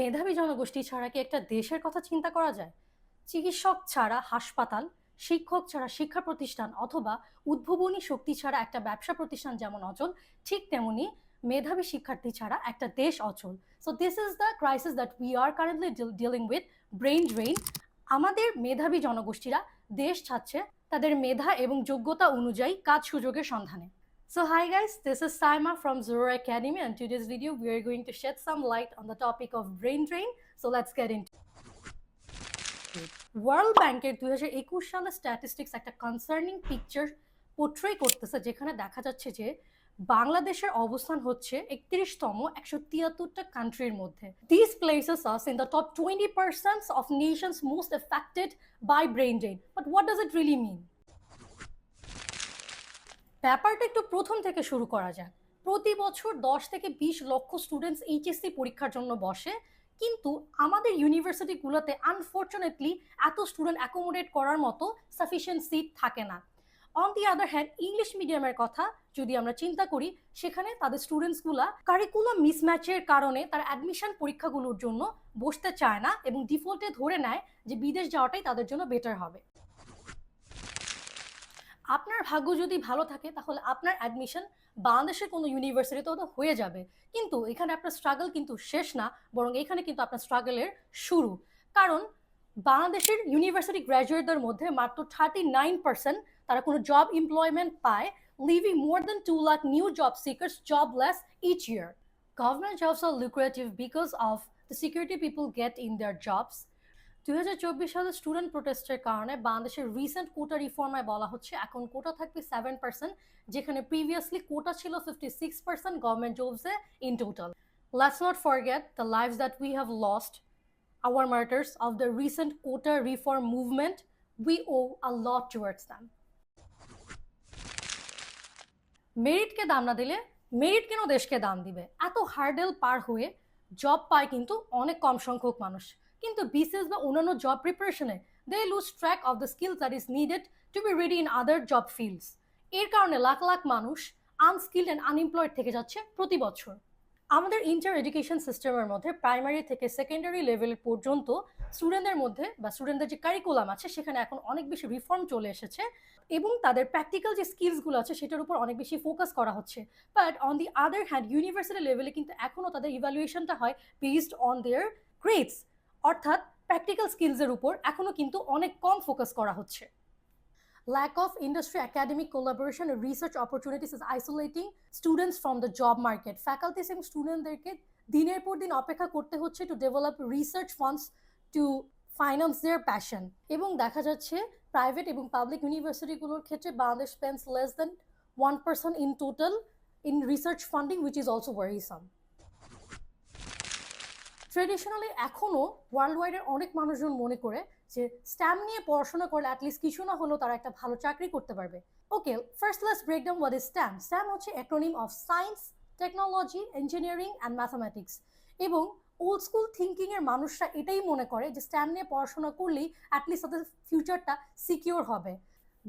মেধাবী জনগোষ্ঠী ছাড়া কি একটা দেশের কথা চিন্তা করা যায়? চিকিৎসক ছাড়া হাসপাতাল, শিক্ষক ছাড়া শিক্ষা প্রতিষ্ঠান অথবা উদ্ভাবনী শক্তি ছাড়া একটা ব্যবসা প্রতিষ্ঠান যেমন অচল, ঠিক তেমনি মেধাবী শিক্ষার্থী ছাড়া একটা দেশ অচল। So this is the crisis that we are currently dealing with, brain drain. আমাদের মেধাবী জনগোষ্ঠীরা দেশ ছাড়ছে তাদের মেধা এবং যোগ্যতা অনুযায়ী কাজ সুযোগের সন্ধানে। So hi guys, this is Saima from zororaacademy, and today's video we are going to shed some light on the topic of brain drain. So let's get into it. World ব্যাংকের 2021 সালের স্ট্যাটিস্টিক্স একটা concerning picture portray করতেছে, যেখানে দেখা যাচ্ছে যে বাংলাদেশের অবস্থান হচ্ছে 31তম 173টা কান্ট্রির মধ্যে। These places us in the top 20% of nations most affected by brain drain. But what does it really mean? ব্যাপারটা একটু প্রথম থেকে শুরু করা যায়। প্রতি বছর 10 থেকে 20 লক্ষ স্টুডেন্টস এইচএসসি পরীক্ষার জন্য বসে, কিন্তু আমাদের ইউনিভার্সিটিগুলোতে আনফর্চুনেটলি এত স্টুডেন্ট অ্যাকোমোডেট করার মতো সাফিসিয়েন্ট সিট থাকে না। On the other hand, English মিডিয়ামের কথা যদি আমরা চিন্তা করি, সেখানে তাদের স্টুডেন্টসগুলা কারিকুলাম মিসম্যাচের কারণে তারা অ্যাডমিশন পরীক্ষাগুলোর জন্য বসতে চায় না এবং ডিফল্টে ধরে নেয় যে বিদেশ যাওয়াটাই তাদের জন্য বেটার হবে। আপনার ভাগ্য যদি ভালো থাকে তাহলে আপনার অ্যাডমিশন বাংলাদেশের কোনো ইউনিভার্সিটিতে তো হয়ে যাবে, কিন্তু এখানে আপনার স্ট্রাগল কিন্তু শেষ না, বরং এখানে কিন্তু আপনার স্ট্রাগলের শুরু। কারণ বাংলাদেশের ইউনিভার্সিটি গ্র্যাজুয়েটদের মধ্যে মাত্র 39% তারা কোনো জব এমপ্লয়মেন্ট পায়, living more than 2 lakh new job seekers jobless each year. Government jobs are lucrative because of the security people get in their jobs. 2024 সালের স্টুডেন্ট প্রোটেস্টের কারণে বাংলাদেশের রিসেন্ট কোটা রিফর্মায় বলা হচ্ছে এখন কোটা থাকবে 7%, যেখানে প্রিভিয়াসলি কোটা ছিল 56% গভর্নমেন্ট জবসে in total. Let's not forget the lives that we have lost, our martyrs of the recent quota reform movement. We owe a lot towards them. মেরিটকে দাম না দিলে মেরিট কেন দেশকে দাম দিবে? এত হার্ডেল পার হয়ে জব পায় কিন্তু অনেক কম সংখ্যক মানুষ, কিন্তু বিসিএস বা অন্যান্য জব প্রিপারেশনে they lose track of the skill that is needed to be ready in other job fields. এর কারণে লাখ লাখ মানুষ আনস্কিল্ড অ্যান্ড আনএমপ্লয়েড থেকে যাচ্ছে প্রতি বছর। আমাদের ইন্টার এডুকেশন সিস্টেমের মধ্যে প্রাইমারি থেকে সেকেন্ডারি লেভেল পর্যন্ত স্টুডেন্টদের মধ্যে বা স্টুডেন্টদের যে কারিকুলাম আছে সেখানে এখন অনেক বেশি রিফর্ম চলে এসেছে এবং তাদের প্র্যাকটিক্যাল যে স্কিলসগুলো আছে সেটার উপর অনেক বেশি ফোকাস করা হচ্ছে। But on the other hand, university লেভেলে কিন্তু এখনও তাদের ইভ্যালুয়েশনটা হয় বেসড অন দেয়ার গ্রেডস, অর্থাৎ প্র্যাকটিক্যাল স্কিলসের উপর এখনও কিন্তু অনেক কম ফোকাস করা হচ্ছে। Lack of industry academic collaboration and research opportunities is isolating students from the job market. Faculties এবং স্টুডেন্টদেরকে দিনের পর দিন অপেক্ষা করতে হচ্ছে to develop research funds to finance their passion. এবং দেখা যাচ্ছে প্রাইভেট এবং পাবলিক ইউনিভার্সিটিগুলোর ক্ষেত্রে Bangladesh spends less than 1% in total in research funding, which is also worrisome. Traditionally এখনও ওয়ার্ল্ড ওয়াইডের অনেক মানুষজন মনে করে যে স্ট্যাম নিয়ে পড়াশোনা করলে অ্যাটলিস্ট কিছু না হলেও তারা একটা ভালো চাকরি করতে পারবে। Okay, first let's break down what is STEM. STEM হচ্ছে acronym of science, technology, engineering and mathematics. এবং ওল্ড স্কুল থিঙ্কিংয়ের মানুষরা এটাই মনে করে যে স্ট্যাম নিয়ে পড়াশোনা করলেই অ্যাটলিস্ট তাদের ফিউচারটা সিকিওর হবে।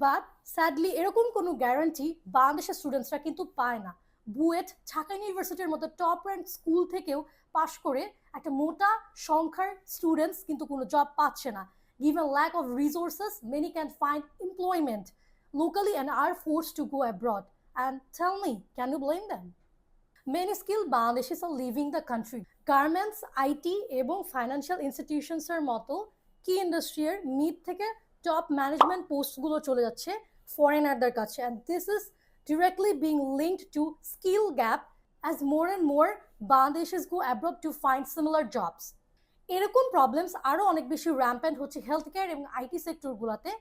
বাট স্যাডলি এরকম কোনো গ্যারান্টি বাংলাদেশের স্টুডেন্টসরা কিন্তু পায় না। বুয়েট, ঢাকা ইউনিভার্সিটির মতো টপ র্যাঙ্ক স্কুল থেকেও পাশ করে একটা মোটা সংখ্যার স্টুডেন্টস কিন্তু কোনো জব পাচ্ছে না। Given lack of resources, many can't find employment locally and are forced to go abroad. And tell me, can you blame them? Many skilled Bangladeshis are leaving the country. Garments, IT এবং financial institutions এর মতো কি ইন্ডাস্ট্রির mid থেকে top management পোস্টগুলো চলে যাচ্ছে ফরেনারদের কাছে, and this is directly being linked to skill gap as more and more Bangladeshis go abroad to find similar jobs. এরকম প্রবলেমস আরও অনেক বেশি র্যাম্পেন্ট হচ্ছে হেলথ কেয়ার এবং আইটি সেক্টরগুলোতে,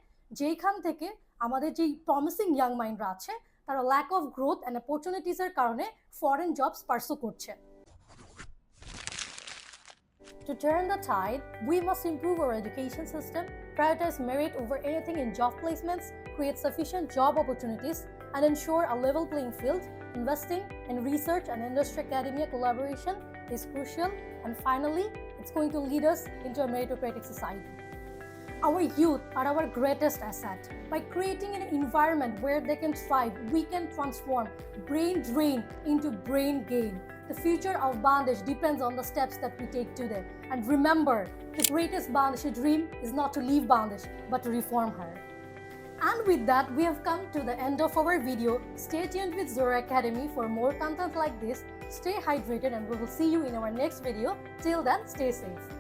যেখান থেকে আমাদের যেই প্রমিসিং ইয়াং মাইন্ডরা আছে তারা ল্যাক অফ গ্রোথ অ্যান্ড অপরচুনিটিসের কারণে ফরেন জবস পার্সু করছে। To turn the tide, we must improve our education system, prioritize merit over anything in job placements, create sufficient job opportunities, and ensure a level playing field. Investing in research and industry academia collaboration is crucial. And finally, it's going to lead us into a meritocratic society. Our youth are our greatest asset. By creating an environment where they can thrive, we can transform brain drain into brain gain. The future of Bangladesh depends on the steps that we take today. And remember, the greatest Bangladeshi dream is not to leave Bangladesh, but to reform her. And with that, we have come to the end of our video. Stay tuned with Zora Academy for more content like this. Stay hydrated and we will see you in our next video. Till then, stay safe.